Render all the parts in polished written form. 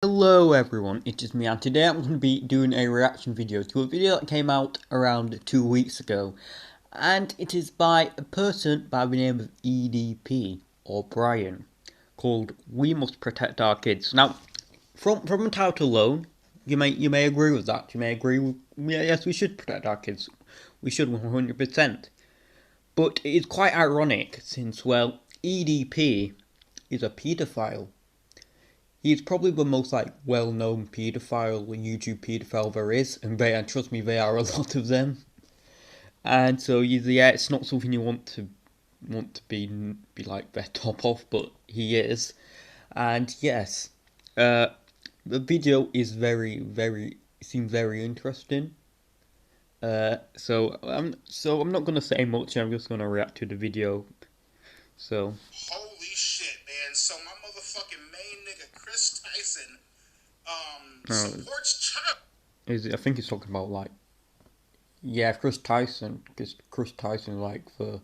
Hello everyone, it is me, and today I'm going to be doing a reaction video to a video that came out around 2 weeks ago, and it is by a person by the name of EDP, or Brian, called We Must Protect Our Kids. Now, from the title alone, you may agree with that, you may agree with, yes, we should protect our kids, we should 100%, but it is quite ironic since, well, EDP is a paedophile. He's probably the most well-known paedophile, YouTube paedophile there is, and trust me, there are a lot of them. And so yeah, it's not something you want to be like their top of, but he is. And yes, the video is seems very interesting. So I'm not gonna say much. I'm just gonna react to the video. So. Holy shit, man! So my motherfucking main nigga Chris Tyson supports child. I think he's talking about yeah, Chris Tyson, Chris Tyson, the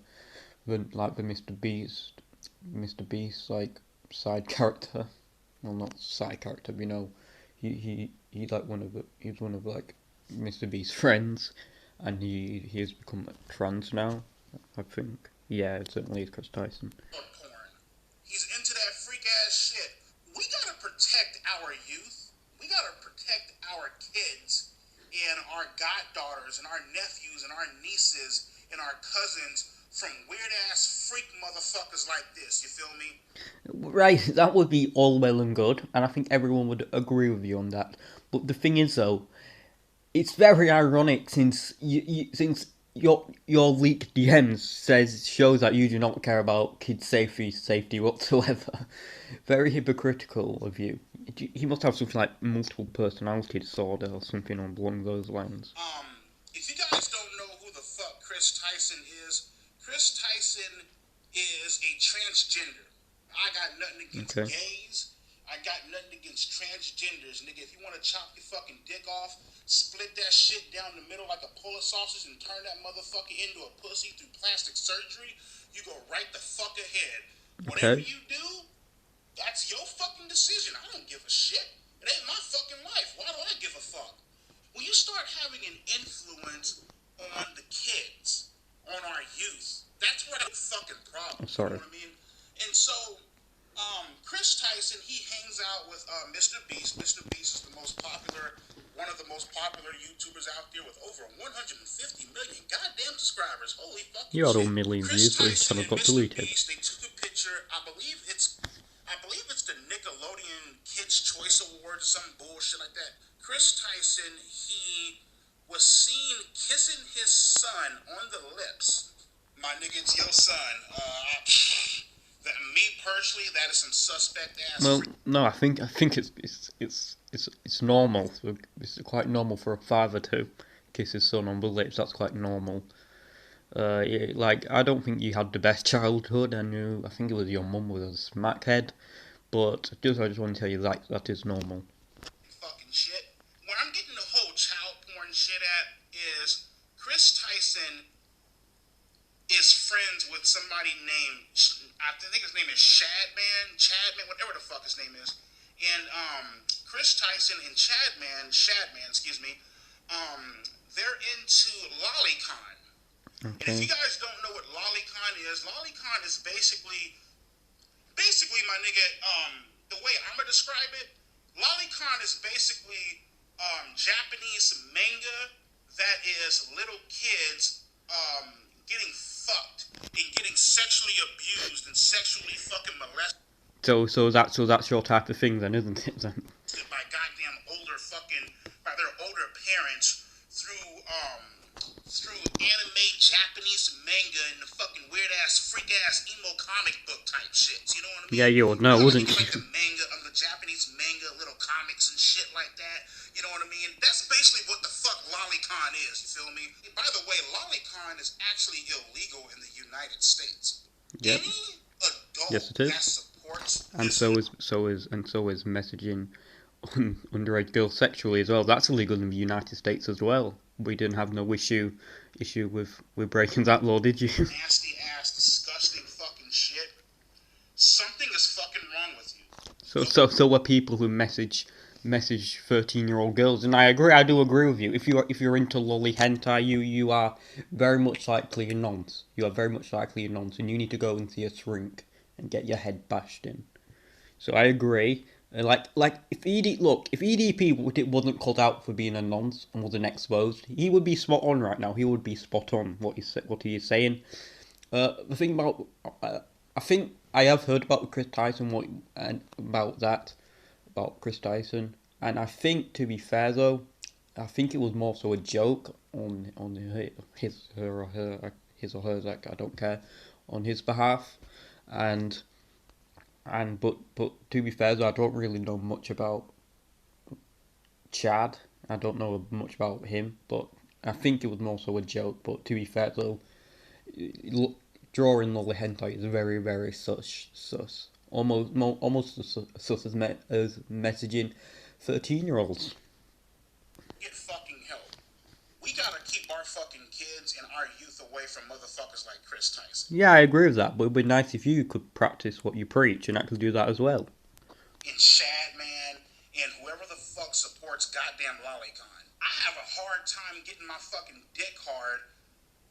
Mr. Beast side character. Well, not side character, but, he's one of Mr. Beast's friends, and he has become trans now, I think. Yeah, it certainly is Chris Tyson. He's into that freak ass shit. We gotta protect our youth. We gotta protect our kids and our goddaughters and our nephews and our nieces and our cousins from weird ass freak motherfuckers like this. You feel me? Right, that would be all well and good, and I think everyone would agree with you on that. But the thing is, though, it's very ironic since your leaked DMs shows that you do not care about kids' safety whatsoever. Very hypocritical of you. He must have something like multiple personality disorder or something along those lines. If you guys don't know who the fuck Chris Tyson is a transgender. I got nothing against gays. I got nothing against transgenders, nigga. If you want to chop your fucking dick off, split that shit down the middle like a puller sausage and turn that motherfucker into a pussy through plastic surgery, you go right the fuck ahead. Whatever you do, that's your fucking decision. I don't give a shit. It ain't my fucking life. Why do I give a fuck? When you start having an influence on the kids, on our youth, that's where the fucking problem. I'm sorry. You know what I mean? And so, Chris Tyson, he hangs out with Mr. Beast. Mr. Beast is one of the most popular YouTubers out there with over 150 million goddamn subscribers. Holy fucking shit. You had 1 million views, so his channel got deleted. Beast, they took a picture, I believe it's the Nickelodeon Kids' Choice Award or some bullshit like that. Chris Tyson, he was seen kissing his son on the lips. My nigga, it's your son. Me personally, that is some suspect ass. Well, no, I think it's normal. It's quite normal for a father to kiss his son on the lips. That's quite normal. I don't think you had the best childhood. I think it was your mum with a smackhead, but I just want to tell you that is normal. Fucking shit. Where I'm getting the whole child porn shit at is Chris Tyson is friends with somebody named, I think his name is Chadman, whatever the fuck his name is. And Chris Tyson and Shadman, excuse me, they're into Lolicon. Okay. And if you guys don't know what Lolicon is basically my nigga, the way I'm gonna describe it, Lolicon is basically Japanese manga that is little kids getting fucked and getting sexually abused and sexually fucking molested. So that's your type of thing then, isn't it? Then? By their older parents through anime Japanese manga and the fucking weird ass freak ass emo comic book type shit. You know what I mean? Yeah, you would know, wouldn't you? Like the Japanese manga, little comics and shit like that. You know what I mean? That's basically what the fuck Lolicon is. You feel me? By the way, Lolicon is actually illegal in the United States. Yep. Any adult yes, it is. that supports and so is messaging underage girls sexually as well. That's illegal in the United States as well. We didn't have no issue with breaking that law, did you? Nasty ass, disgusting fucking shit. Something is fucking wrong with you. So were people who message message 13-year-old girls. And I do agree with you. If you're into lolly hentai, you are very much likely a nonce. You are very much likely a nonce, and you need to go and see a shrink and get your head bashed in. So I agree. Like if EDP wasn't called out for being a nonce and wasn't exposed, he would be spot on right now. He would be spot on what he is saying. The thing about I think I have heard about Chris Tyson about Chris Tyson, and I think, to be fair though, I think it was more so a joke on his or her, like, I don't care, on his behalf, and but to be fair though, I don't really know much about Chad. I don't know much about him, but I think it was more so a joke. But to be fair though, drawing lolly hentai is very, very sus. Almost as sus as messaging 13-year-olds. Get fucking help. We gotta keep our fucking kids and our youth away from motherfuckers like Chris Tyson. Yeah, I agree with that, but it'd be nice if you could practice what you preach and actually do that as well. And Shad, man, and whoever the fuck supports goddamn Lolicon. I have a hard time getting my fucking dick hard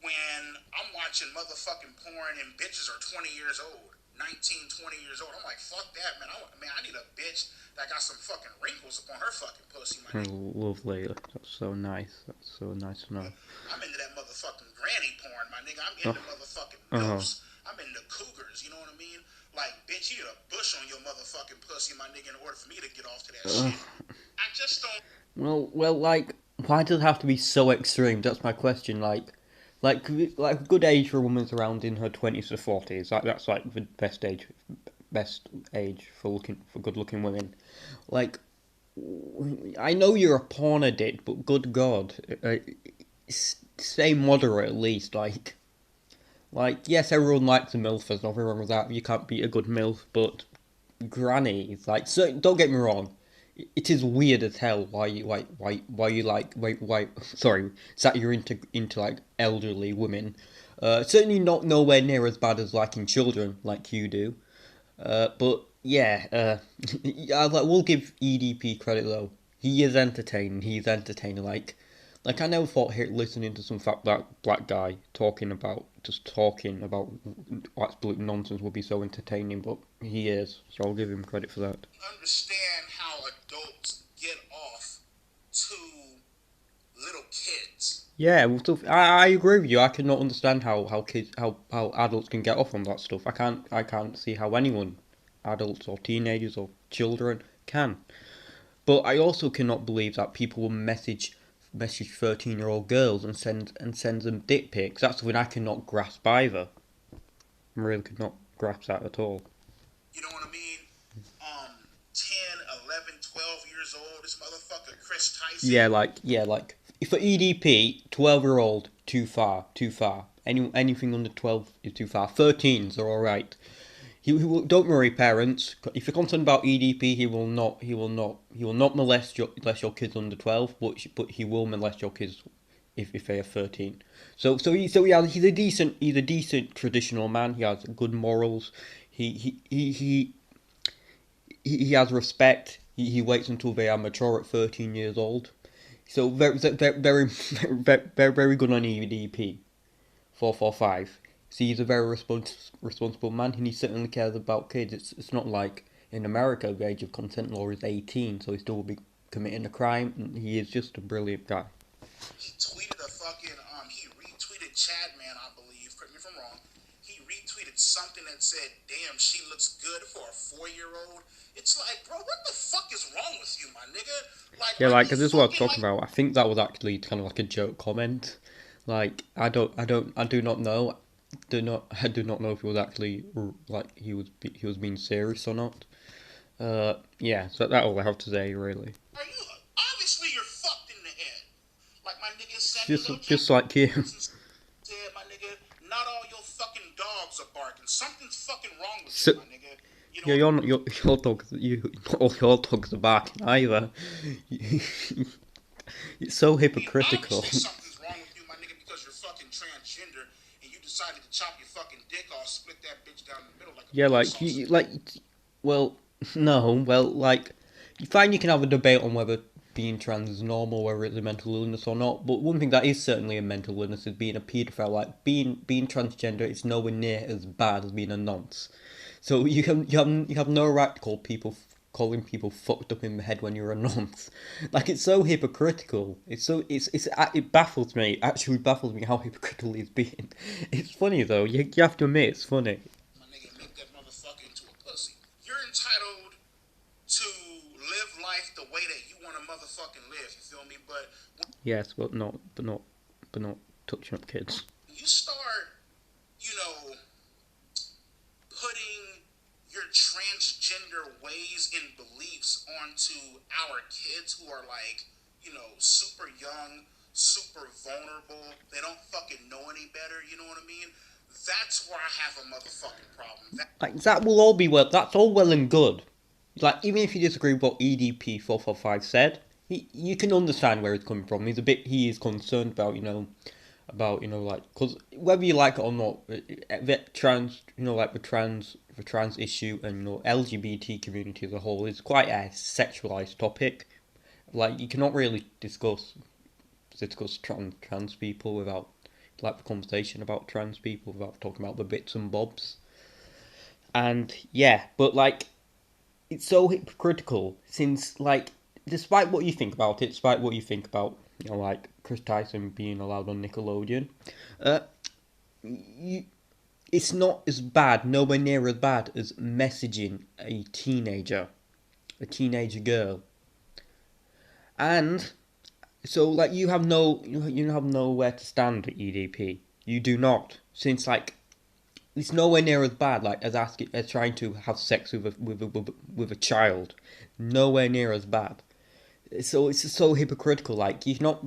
when I'm watching motherfucking porn and bitches are 20 years old. 19, 20 years old. I'm like, fuck that, man. I need a bitch that got some fucking wrinkles upon her fucking pussy, my nigga. Lovely. That's so nice. That's so nice to know. I'm into that motherfucking granny porn, my nigga. I'm into motherfucking milfs. I'm into cougars, you know what I mean? Like, bitch, you need a bush on your motherfucking pussy, my nigga, in order for me to get off to that shit. I just don't... Well, like, why does it have to be so extreme? That's my question, like a good age for a woman's around in her 20s to 40s. That's like the best age for good-looking women. Like, I know you're a porn addict, but good God, stay moderate at least. Like yes, everyone likes a MILF. There's nothing wrong with that. You can't beat a good MILF, but grannies, like, so don't get me wrong. It is weird as hell why you're into like elderly women. Certainly not nowhere near as bad as liking children like you do. But yeah, we'll give EDP credit though. He is entertaining. He's entertaining. Like I never thought listening to some fat black guy talking about absolute nonsense would be so entertaining, but he is. So I'll give him credit for that. Understand how adults get off to little kids. Yeah, well, I agree with you. I cannot understand how adults can get off on that stuff. I can't see how anyone, adults or teenagers or children, can. But I also cannot believe that people will message 13-year-old girls and send them dick pics. That's something I cannot grasp either. I really could not grasp that at all. You know what I mean? 10, 11, 12 years old, this motherfucker Chris Tyson. Yeah, like for EDP, 12-year-old, too far. Anything under 12 is too far. 13s are alright. He will, don't worry, parents. If you're concerned about EDP, he will not molest your kids under 12, but he will molest your kids if they are 13. So he's a decent traditional man. He has good morals. He has respect. He waits until they are mature at 13 years old. So very very good on EDP. 445. See, he's a very responsible man, and he certainly cares about kids. It's not like in America, the age of consent law is 18, so he still will be committing a crime. And he is just a brilliant guy. He tweeted he retweeted Chadman, I believe, correct me if I'm wrong. He retweeted something that said, damn, she looks good for a 4-year-old. It's like, bro, what the fuck is wrong with you, my nigga? Like, yeah, like, 'cause this is what I was talking about. I think that was actually kind of like a joke comment. Like, I do not know. I do not know if he was actually like he was being serious or not. Yeah, so that's all I have to say, really. Are you obviously you're fucked in the head? Like my nigga said, just like you. Said, my nigga, not all your fucking dogs are barking. Something's fucking wrong with you, my nigga. You know, yeah, your dogs. Not all your dogs are barking either. It's so hypocritical. Something's wrong with you, my nigga, because you're fucking transgender and you decided to chop your fucking dick off, split that bitch down the middle like a yeah, like well, no, well, like Fine, you can have a debate on whether being trans is normal, whether it's a mental illness or not. But one thing that is certainly a mental illness is being a paedophile. Like being transgender is nowhere near as bad as being a nonce. So you have no right to calling people fucked up in the head when you're a nonce. Like it's so hypocritical. It baffles me. It actually baffles me how hypocritical he's being. It's funny though. You have to admit it's funny. My nigga, make that motherfucker into a pussy. You're entitled to live life the way that you want to motherfucking live. You feel me? But yes, but not touching up kids. You start, putting your transgender ways and beliefs onto our kids who are like, super young, super vulnerable. They don't fucking know any better. You know what I mean? That's where I have a motherfucking problem. That will all be well. That's all well and good. Like even if you disagree with what EDP 445 said, you can understand where it's coming from. He is concerned about like because whether you like it or not, the trans issue and LGBT community as a whole is quite a sexualized topic. Like you cannot really discuss trans people without like the conversation about trans people without talking about the bits and bobs. And yeah, but like it's so hypocritical since like despite what you think about like Chris Tyson being allowed on Nickelodeon, it's not as bad, nowhere near as bad as messaging a teenager girl. And so like you have nowhere to stand at EDP. You do not, since like it's nowhere near as bad like as trying to have sex with a child. Nowhere near as bad. So it's so hypocritical. Like you cannot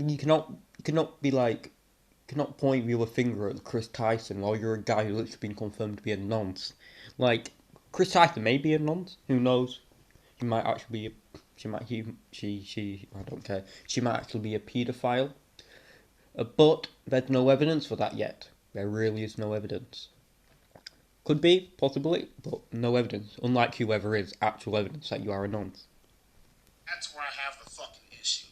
point your finger at Chris Tyson while you're a guy who's literally been confirmed to be a nonce. Like Chris Tyson may be a nonce. Who knows? He might actually be. I don't care. She might actually be a paedophile. But there's no evidence for that yet. There really is no evidence. Could be, possibly, but no evidence. Unlike whoever is actual evidence that you are a nonce. That's where I have the fucking issue.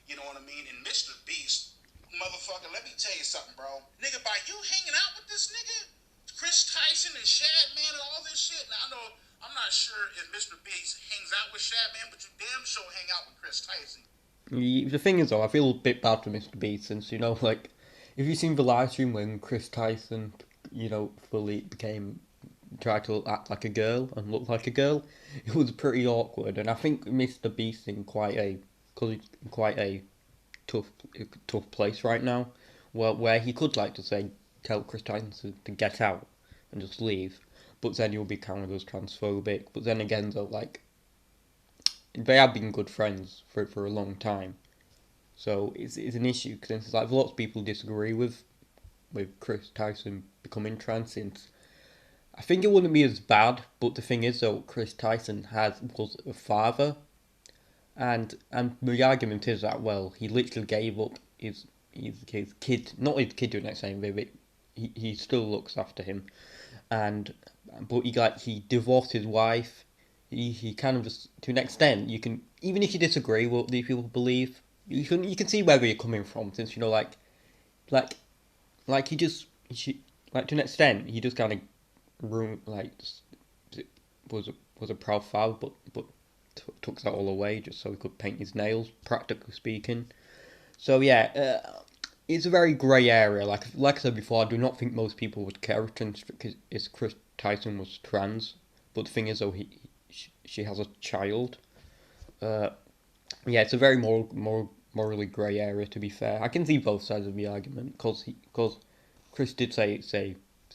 You know what I mean? And Mr. Beast, motherfucker, let me tell you something, bro. Nigga, by you hanging out with this nigga, Chris Tyson and Shad Man and all this shit. Now, I'm not sure if Mr. Beast hangs out with Shad Man, but you damn sure hang out with Chris Tyson. The thing is, though, I feel a bit bad for Mr. Beast since, like, if you've seen the live stream when Chris Tyson, fully tried to act like a girl and look like a girl, it was pretty awkward. And I think Mr. Beast in quite a tough place right now, where he could like to say, tell Chris Tyson to get out and just leave, but then you'll be counted as transphobic. But then again, though, like, they have been good friends for a long time, so it's an issue because like lots of people disagree with Chris Tyson becoming trans. Since I think it wouldn't be as bad, but the thing is, though, Chris Tyson was a father, and the argument is that he literally gave up his kid, not his kid to the next time, but he still looks after him, but he divorced his wife. He kind of just, to an extent, you can, even if you disagree with what these people believe, you can see where you're coming from, since he to an extent he just kind of was a proud father, but took that all away just so he could paint his nails, practically speaking. So yeah, it's a very grey area. Like I said before, I do not think most people would care if Chris Tyson was trans. But the thing is, though, she has a child. Yeah, it's a very morally grey area. To be fair, I can see both sides of the argument because Chris did say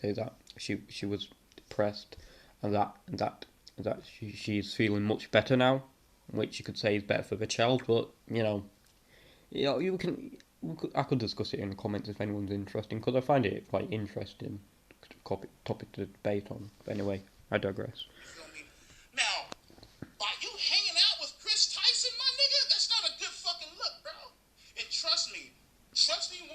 that she was depressed and that she's feeling much better now, which you could say is better for the child. But I could discuss it in the comments if anyone's interested, because I find it quite interesting topic to debate on. But anyway, I digress. Now, by you hanging out with Chris Tyson, my nigga, that's not a good fucking look, bro. And trust me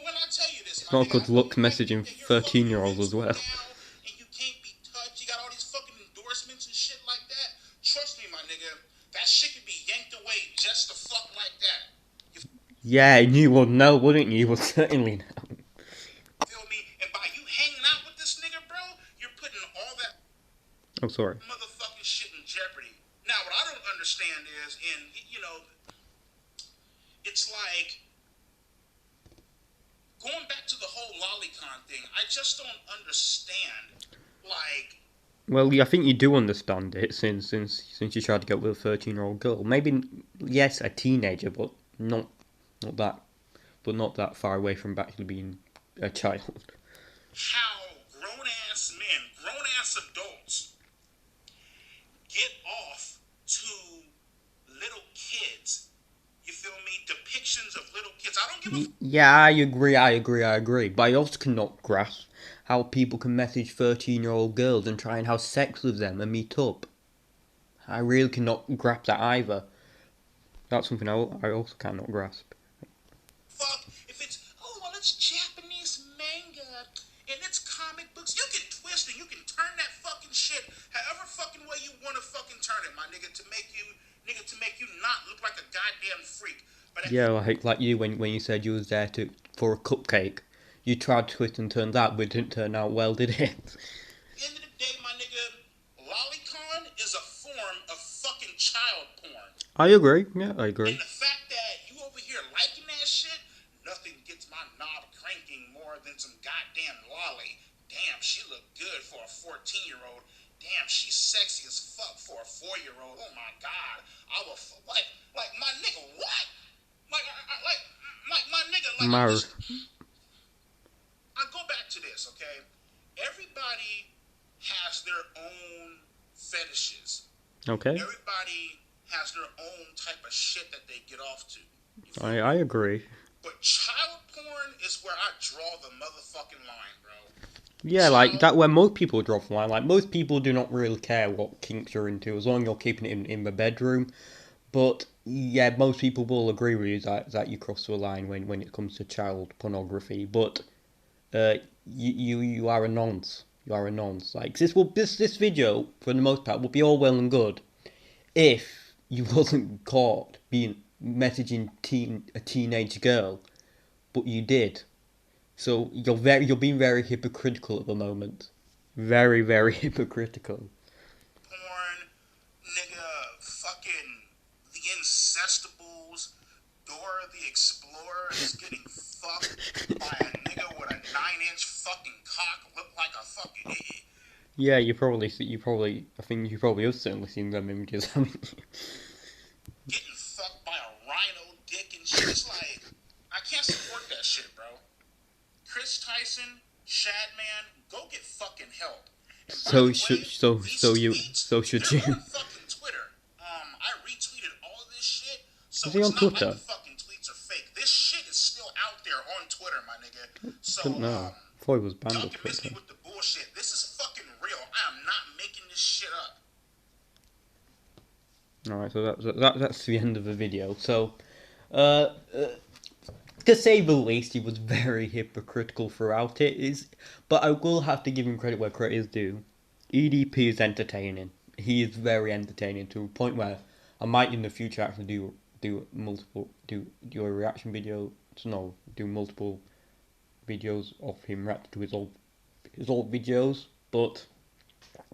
when I tell you this. It's not a good look messaging 13-year-olds as well. And you can't be touched. You got all these fucking endorsements and shit like that. Trust me, my nigga, that shit can be yanked like that. Yeah, you would know, wouldn't you? You would certainly know. Feel me? And by you hanging out with this nigga, bro, you're putting all that motherfucking shit in jeopardy. Now, what I don't understand is, it's like going back to the whole lolicon thing. I just don't understand. Like, well, I think you do understand it since you tried to get with a 13-year-old girl. Maybe yes, a teenager, but not that far away from actually being a child. How grown-ass men, grown-ass adults get off to little kids. You feel me? Depictions of little kids. I don't give a Yeah, I agree. But I also cannot grasp how people can message 13-year-old girls and try and have sex with them and meet up. I really cannot grasp that either. That's something I also cannot grasp. fuck if it's, oh, well, it's Japanese manga and it's comic books. You can twist and you can turn that fucking shit however fucking way you want to fucking turn it, my nigga, to make you not look like a goddamn freak. But yeah, like you when you said you was there for a cupcake. You tried to twist and turn that, but it didn't turn out well, did it? At the end of the day, my nigga, lolicon is a form of fucking child porn. I agree. Yeah, I agree. And the fact that you over here liking that shit, nothing gets my knob cranking more than some goddamn lolly. Damn, she look good for a 14-year-old. Damn, she's sexy as fuck for a 4-year-old. Oh my god, I will like my nigga. What? Like my nigga. Like I go back to this, okay? Everybody has their own fetishes. Okay. Everybody has their own type of shit that they get off to. I agree. But child porn is where I draw the motherfucking line, bro. Yeah, like that where most people draw the line. Like most people do not really care what kinks you're into as long as you're keeping it in the bedroom. But yeah, most people will agree with you that you cross the line when it comes to child pornography. But you are a nonce. You are a nonce. Like this video for the most part will be all well and good if you wasn't caught being messaging a teenage girl, but you did. So you're being very hypocritical at the moment. Very, very hypocritical. Porn, nigga, fucking the Incestables, Dora the Explorer is getting fucked by a nigga with a 9-inch fucking cock, look like a fucking idiot. Yeah, I think you probably have certainly seen them images, haven't you? Getting fucked by a rhino dick and shit. It's like, I can't support that shit, bro. Chris Tyson, Shadman, go get fucking help. And So by the way, so should they're you? on fucking Twitter. I retweeted all of this shit, so Is he it's on not Twitter? like the fucking tweets are fake. This shit is still out there on Twitter, my nigga. So, Don't know. I thought he was banned y'all on can miss me Twitter. with the bullshit. This is fucking real. I am not making this shit up. Alright, so that's the end of the video. So, to say the least, he was very hypocritical throughout it. But I will have to give him credit where credit is due. EDP is entertaining. He is very entertaining to a point where I might in the future actually do a reaction video. Do multiple videos of him reacting to his old videos. But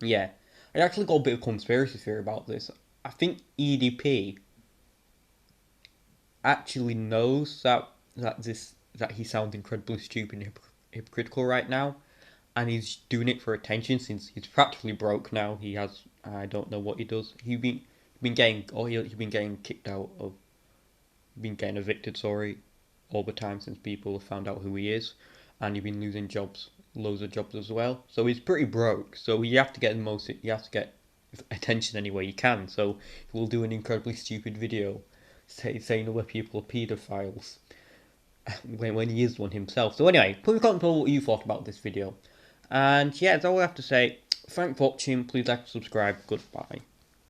yeah, I actually got a bit of conspiracy theory about this. I think EDP actually knows that he sounds incredibly stupid and hypocritical right now, and he's doing it for attention since he's practically broke now. He has, I don't know what he does. He's been getting kicked out of, been getting evicted, sorry, all the time since people have found out who he is, and he's been losing jobs, loads of jobs as well. So he's pretty broke. So you have to get attention any way you can. So he will do an incredibly stupid video saying other people are paedophiles when he is one himself. So anyway, put in the comments below what you thought about this video. And yeah, that's all I have to say. Thanks for watching. Please like and subscribe. Goodbye.